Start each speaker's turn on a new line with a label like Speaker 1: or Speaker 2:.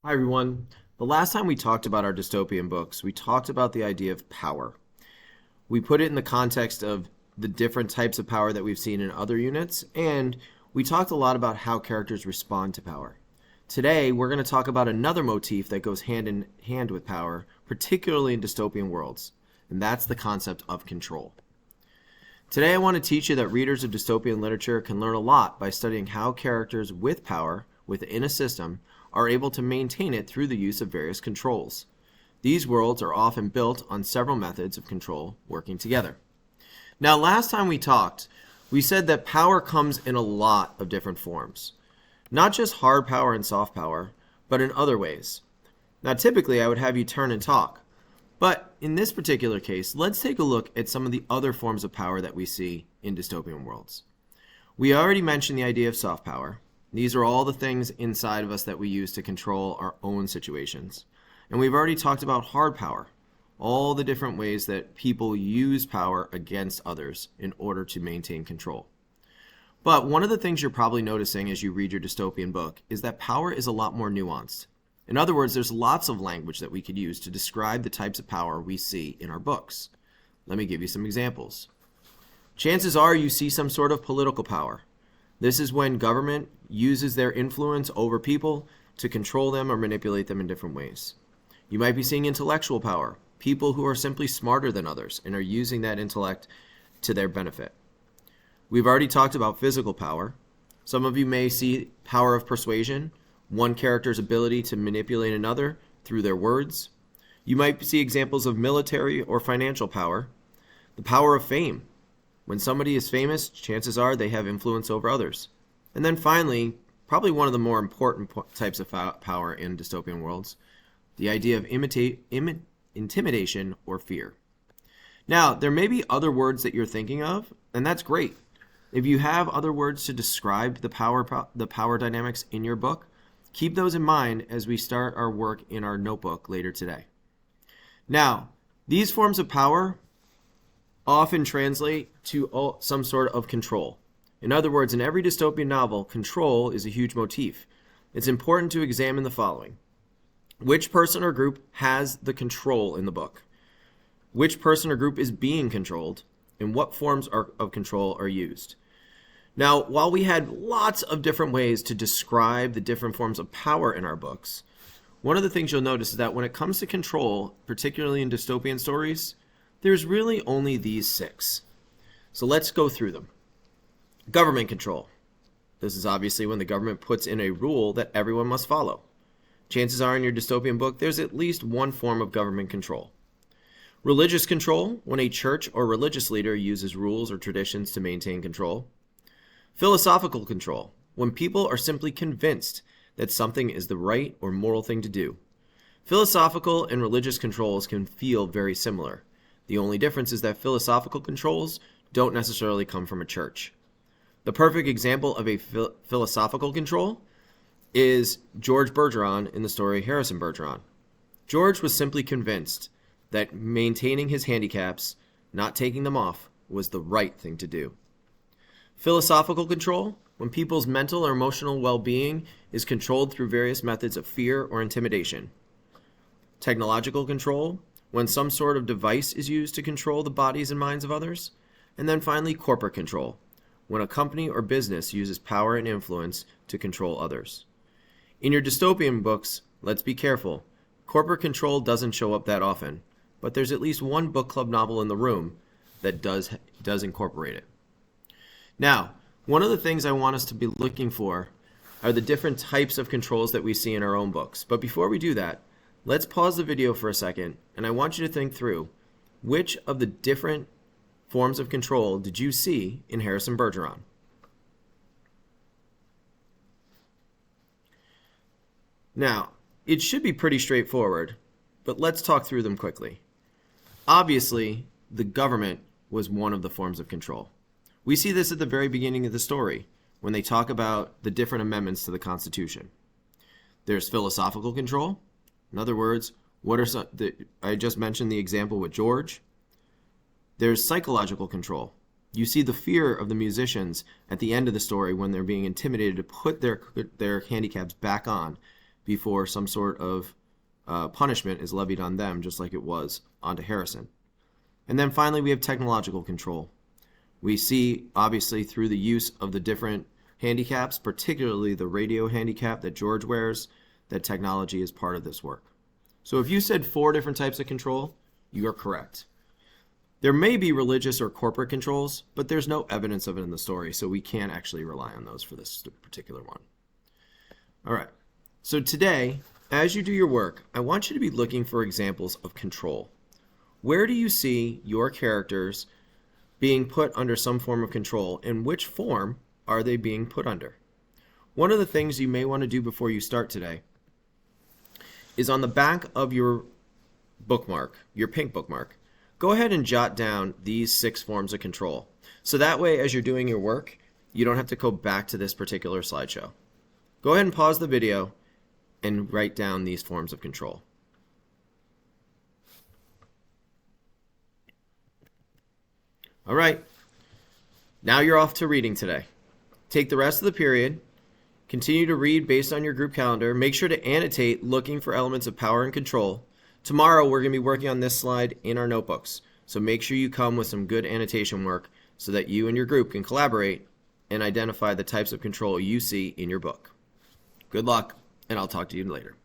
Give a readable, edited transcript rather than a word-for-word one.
Speaker 1: Hi, everyone. The last time we talked about our dystopian books, we talked about the idea of power. We put it in the context of the different types of power that we've seen in other units, and we talked a lot about how characters respond to power. Today, we're going to talk about another motif that goes hand in hand with power, particularly in dystopian worlds, and that's the concept of control. Today, I want to teach you that readers of dystopian literature can learn a lot by studying how characters with power within a system are able to maintain it through the use of various controls. These worlds are often built on several methods of control working together. Now, last time we talked, we said that power comes in a lot of different forms. Not just hard power and soft power, but in other ways. Now, typically, I would have you turn and talk. But in this particular case, let's take a look at some of the other forms of power that we see in dystopian worlds. We already mentioned the idea of soft power. These are all the things inside of us that we use to control our own situations. And we've already talked about hard power, all the different ways that people use power against others in order to maintain control. But one of the things you're probably noticing as you read your dystopian book is that power is a lot more nuanced. In other words, there's lots of language that we could use to describe the types of power we see in our books. Let me give you some examples. Chances are you see some sort of political power. This is when government uses their influence over people to control them or manipulate them in different ways. You might be seeing intellectual power, people who are simply smarter than others and are using that intellect to their benefit. We've already talked about physical power. Some of you may see power of persuasion, one character's ability to manipulate another through their words. You might see examples of military or financial power, the power of fame. When somebody is famous, chances are they have influence over others. And then finally, probably one of the more important types of power in dystopian worlds, the idea of intimidation or fear. Now, there may be other words that you're thinking of, and that's great. If you have other words to describe the power dynamics in your book, keep those in mind as we start our work in our notebook later today. Now, these forms of power often translate to some sort of control. In other words, in every dystopian novel, control is a huge motif. It's important to examine the following. Which person or group has the control in the book? Which person or group is being controlled? And what forms of control are used? Now, while we had lots of different ways to describe the different forms of power in our books, one of the things you'll notice is that when it comes to control, particularly in dystopian stories, there's really only these 6. So let's go through them. Government control. This is obviously when the government puts in a rule that everyone must follow. Chances are in your dystopian book, there's at least one form of government control. Religious control, when a church or religious leader uses rules or traditions to maintain control. Philosophical control, when people are simply convinced that something is the right or moral thing to do. Philosophical and religious controls can feel very similar. The only difference is that philosophical controls don't necessarily come from a church. The perfect example of a philosophical control is George Bergeron in the story Harrison Bergeron. George was simply convinced that maintaining his handicaps, not taking them off, was the right thing to do. Philosophical control, when people's mental or emotional well-being is controlled through various methods of fear or intimidation. Technological control, when some sort of device is used to control the bodies and minds of others. And then finally, corporate control, when a company or business uses power and influence to control others. In your dystopian books, let's be careful. Corporate control doesn't show up that often, but there's at least one book club novel in the room that does incorporate it. Now, one of the things I want us to be looking for are the different types of controls that we see in our own books. But before we do that, let's pause the video for a second, and I want you to think through which of the different forms of control did you see in Harrison Bergeron? Now, it should be pretty straightforward, but let's talk through them quickly. Obviously, the government was one of the forms of control. We see this at the very beginning of the story when they talk about the different amendments to the Constitution. There's philosophical control. In other words, I just mentioned the example with George. There's psychological control. You see the fear of the musicians at the end of the story when they're being intimidated to put their handicaps back on before some sort of punishment is levied on them, just like it was onto Harrison. And then finally, we have technological control. We see, obviously, through the use of the different handicaps, particularly the radio handicap that George wears, that technology is part of this work. So if you said 4 different types of control, you are correct. There may be religious or corporate controls, but there's no evidence of it in the story, so we can't actually rely on those for this particular one. All right, so today, as you do your work, I want you to be looking for examples of control. Where do you see your characters being put under some form of control, and which form are they being put under? One of the things you may want to do before you start today is on the back of your bookmark, your pink bookmark, go ahead and jot down these 6 forms of control. So that way, as you're doing your work, you don't have to go back to this particular slideshow. Go ahead and pause the video and write down these forms of control. All right, now you're off to reading today. Take the rest of the period, continue to read based on your group calendar. Make sure to annotate looking for elements of power and control. Tomorrow we're going to be working on this slide in our notebooks, so make sure you come with some good annotation work so that you and your group can collaborate and identify the types of control you see in your book. Good luck, and I'll talk to you later.